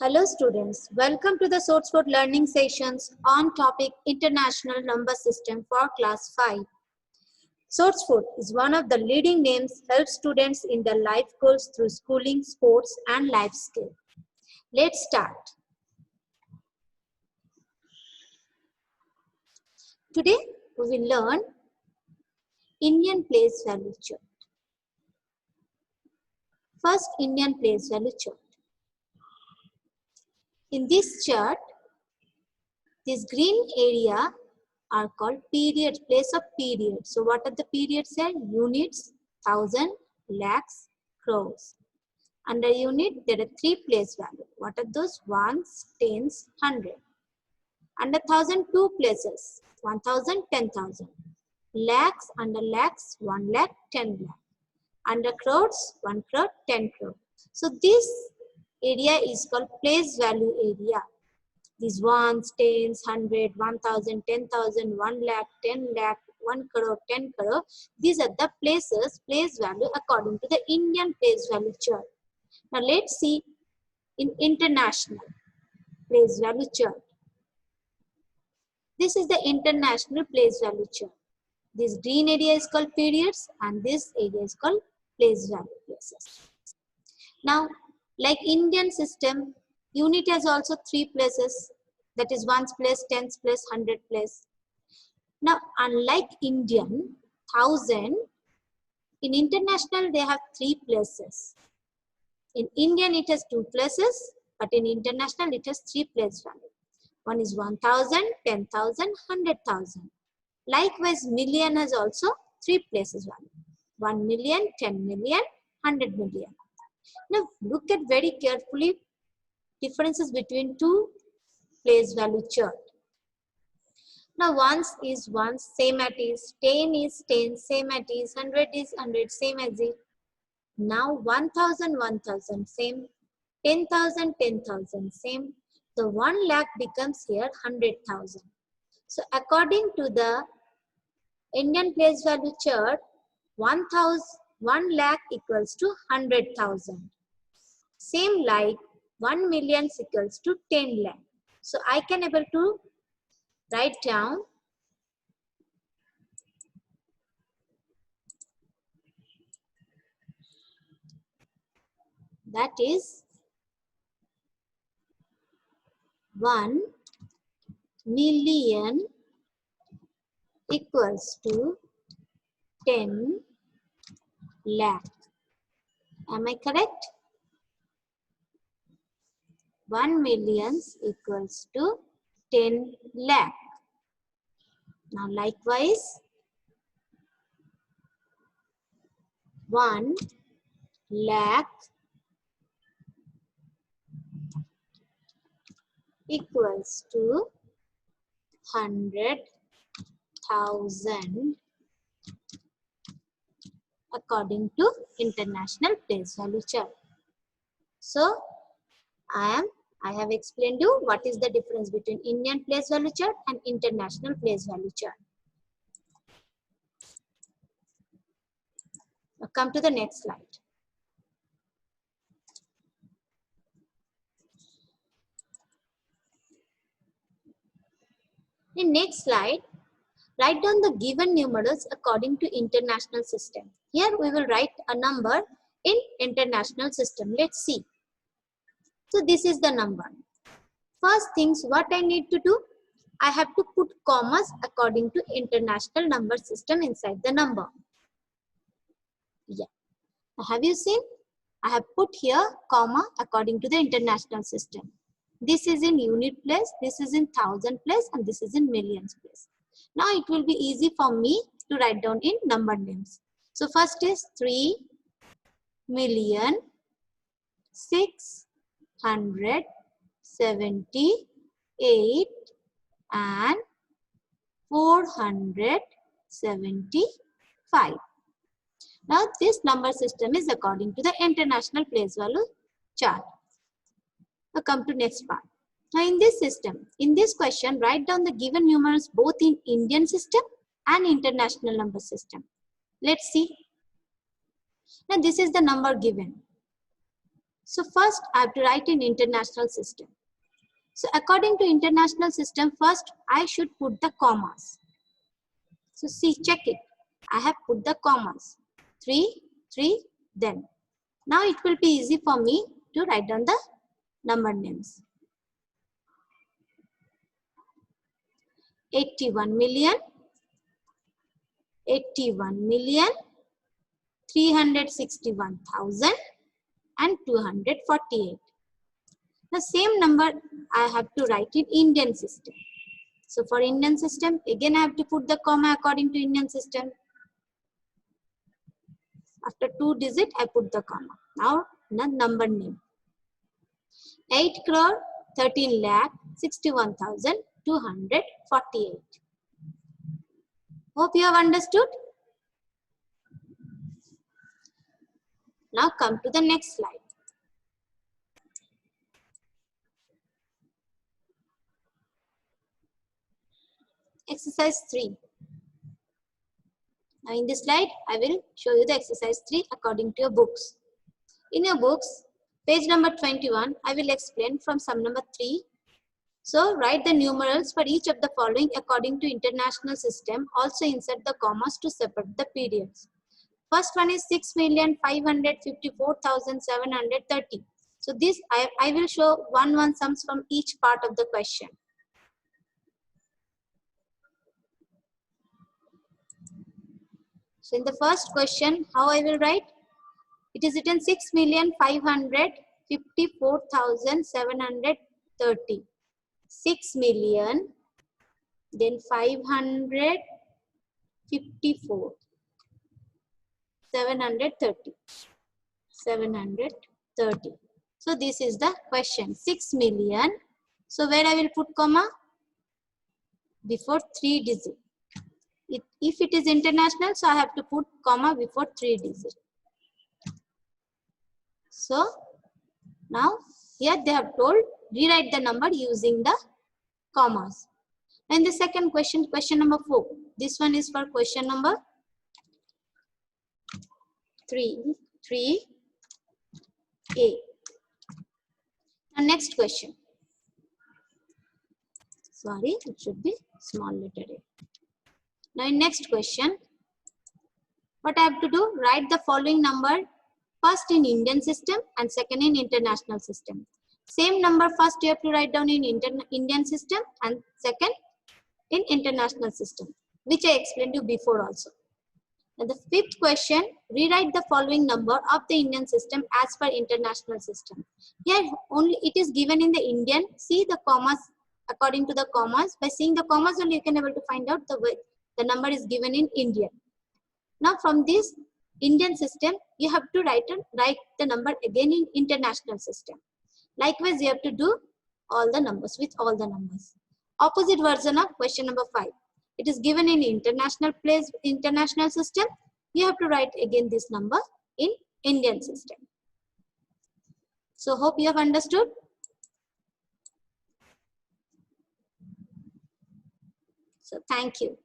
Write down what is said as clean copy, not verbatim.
Hello students, welcome to the SourceForge learning sessions on topic International Number System for class 5. SourceForge is one of the leading names helps students in their life goals through schooling, sports and life skill. Let's start. Today we will learn Indian place value chart. First, Indian place value chart. In this chart, this green area are called periods, place of period. So what are the periods here? Units, thousand, lakhs, crores. Under unit, there are three place value. What are those? Ones, tens, hundred. Under thousand, two places. 1,000, 10,000. Lakhs, under lakhs, 1 lakh, 10 lakh. Under crores, 1 crore, 10 crore. So this area is called place value area. These ones, tens, 100, 1,000, 10,000, 1 lakh, 10 lakh, 1 crore, 10 crore. These are the places, place value according to the Indian place value chart. Now let's see in international place value chart. This is the international place value chart. This green area is called periods and this area is called place value places. Now, like Indian system, unit has also three places, that is ones place, tens place, 100 place. Now, unlike Indian, 1,000, in international they have three places. In Indian it has two places, but in international it has three place value. One is 1,000, 10,000, 100,000. Likewise, million has also three places value. 1 million, 10 million, 100 million. Now look at very carefully differences between two place value chart. Now ones is ones, same as is, 10 is 10, same as is, 100 is 100, same as it. Now 1,000, 1,000, same, 10,000, 10,000, same. So 1 lakh becomes here 100,000. So according to the Indian place value chart, 1 lakh equals to 100,000. Same like 1 million equals to 10 lakh. So I can able to write down that is 1 million equals to 10 lakh. Am I correct? 1 million equals to 10 lakh. Now likewise, 1 lakh equals to 100,000 according to international place value chart. So I have explained you what is the difference between Indian place value chart and international place value chart. Now come to the next slide. In next slide, write down the given numerals according to international system. Here we will write a number in international system. Let's see. So this is the number. First things what I need to do, I have to put commas according to international number system inside the number. Yeah. Now, have you seen? I have put here comma according to the international system. This is in unit place, this is in thousand place, and this is in millions place. Now it will be easy for me to write down in number names. So first is 3,678,000 and 475. Now this number system is according to the international place value chart. Now come to next part. Now in this system, in this question, write down the given numerals both in Indian system and international number system. Let's see. Now this is the number given. So first I have to write in international system. So according to international system, first I should put the commas. So see, check it. I have put the commas. 3, 3, then. Now it will be easy for me to write down the number names. 81 million, 81 million, 361,000 and 248. The same number I have to write in Indian system. So for Indian system, again I have to put the comma according to Indian system. After 2 digits, I put the comma. Now the number name. 8 crore 13 lakh 61,248. Hope you have understood. Now come to the next slide. Exercise 3. Now in this slide, I will show you the exercise 3 according to your books. In your books, page number 21, I will explain from sum number 3. So write the numerals for each of the following according to international system. Also insert the commas to separate the periods. First one is 6,554,730. So this I will show one sums from each part of the question. So in the first question, how I will write? It is written 6,554,730. 6 million, then 554, 730. 730. So this is the question. 6 million. So where I will put comma? Before 3 digits. If it is international, so I have to put comma before 3 digits. So now here they have told rewrite the number using the commas. And the second question, question number 4. This one is for question number 3A. Now next question. Sorry, it should be small letter A. Now in next question, what I have to do? Write the following number first in Indian system and second in international system. Same number first you have to write down in Indian system and second in international system, which I explained you before also. And the fifth question, rewrite the following number of the Indian system as per international system. Here only it is given in the Indian. See the commas according to the commas. By seeing the commas only you can able to find out the the number is given in Indian. Now from this Indian system, you have to write the number again in international system. Likewise, you have to do all the numbers with all the numbers. Opposite version of question number 5. It is given in international system. You have to write again this number in Indian system. So hope you have understood. So thank you.